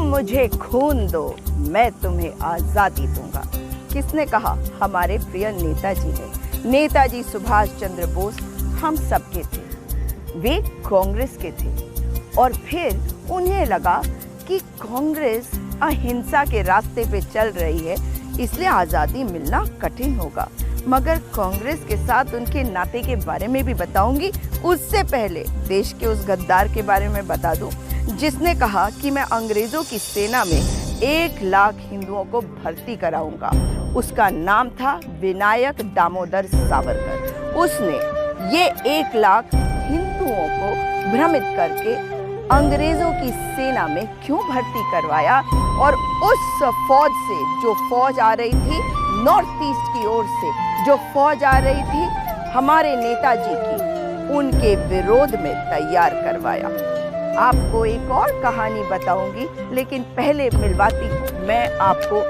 मुझे खून दो, मैं तुम्हें आजादी दूंगा। किसने कहा? हमारे प्रिय नेताजी ने। नेताजी सुभाष चंद्र बोस हम सबके थे। वे कांग्रेस के थे और फिर उन्हें लगा कि कांग्रेस अहिंसा के रास्ते पे चल रही है, इसलिए आज़ादी मिलना कठिन होगा। मगर कांग्रेस के साथ उनके नाते के बारे में भी बताऊंगी। उससे पहले देश के उस गद्दार के बारे में बता दूं जिसने कहा कि मैं अंग्रेजों की सेना में 1 लाख हिंदुओं को भर्ती कराऊंगा। उसका नाम था विनायक दामोदर सावरकर। उसने ये 1 लाख हिंदुओं को भ्रमित करके अंग्रेजों की सेना में क्यों भर्ती करवाया और उस फौज से, जो फौज आ रही थी नॉर्थ ईस्ट की ओर से, जो फौज आ रही थी हमारे नेताजी की, उनके विरोध में तैयार करवाया। आपको एक और कहानी बताऊंगी, लेकिन पहले मिलवाती हूँ मैं आपको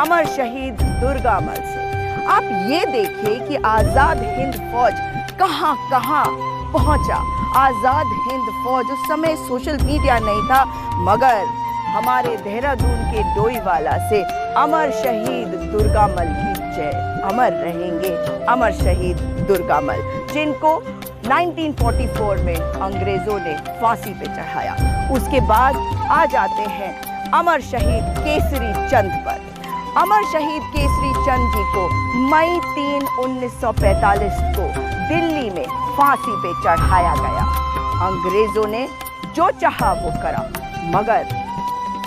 अमर शहीद दुर्गामल से। आप ये देखिए कि आजाद हिंद फौज कहां कहां पहुंचा। आजाद हिंद फौज, उस समय सोशल मीडिया नहीं था, मगर हमारे देहरादून के डोईवाला से अमर शहीद दुर्गामल की जय। अमर रहेंगे अमर शहीद दुर्गामल, जिनको 1944 में अंग्रेजों ने फांसी पे चढ़ाया। उसके बाद आ जाते हैं अमर शहीद केसरी चंद पर। अमर शहीद केसरी चंद जी को मई 3, 1945 को दिल्ली में फांसी पे चढ़ाया गया। अंग्रेजों ने जो चाहा वो करा, मगर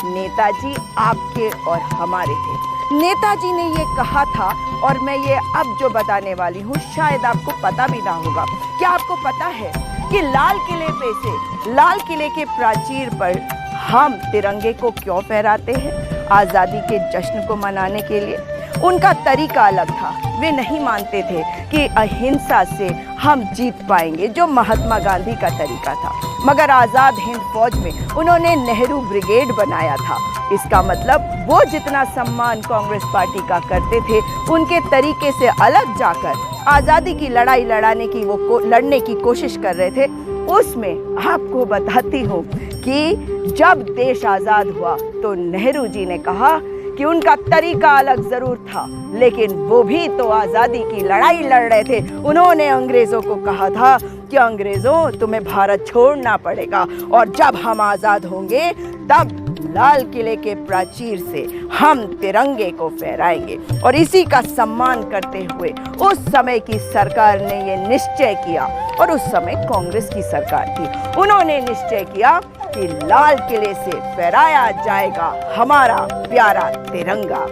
नेताजी आपके और हमारे थे। नेताजी ने ये कहा था, और मैं ये अब जो बताने वाली हूँ शायद आपको पता भी ना होगा। क्या आपको पता है कि लाल किले पे से, लाल किले के प्राचीर पर हम तिरंगे को क्यों फहराते हैं? आज़ादी के जश्न को मनाने के लिए। उनका तरीका अलग था। वे नहीं मानते थे कि अहिंसा से हम जीत पाएंगे, जो महात्मा गांधी का तरीका था। मगर आज़ाद हिंद फौज में उन्होंने नेहरू ब्रिगेड बनाया था। इसका मतलब वो जितना सम्मान कांग्रेस पार्टी का करते थे, उनके तरीके से अलग जाकर आज़ादी की लड़ाई लड़ने की कोशिश कर रहे थे। उसमें आपको बताती हूँ कि जब देश आज़ाद हुआ तो नेहरू जी ने कहा कि उनका तरीका अलग जरूर था, लेकिन वो भी तो आज़ादी की लड़ाई लड़ रहे थे। उन्होंने अंग्रेज़ों को कहा था कि अंग्रेज़ों, तुम्हें भारत छोड़ना पड़ेगा, और जब हम आज़ाद होंगे तब लाल किले के प्राचीर से हम तिरंगे को फहराएंगे। और इसी का सम्मान करते हुए उस समय की सरकार ने ये निश्चय किया, और उस समय कांग्रेस की सरकार थी, उन्होंने निश्चय किया कि लाल किले से फहराया जाएगा हमारा प्यारा तिरंगा।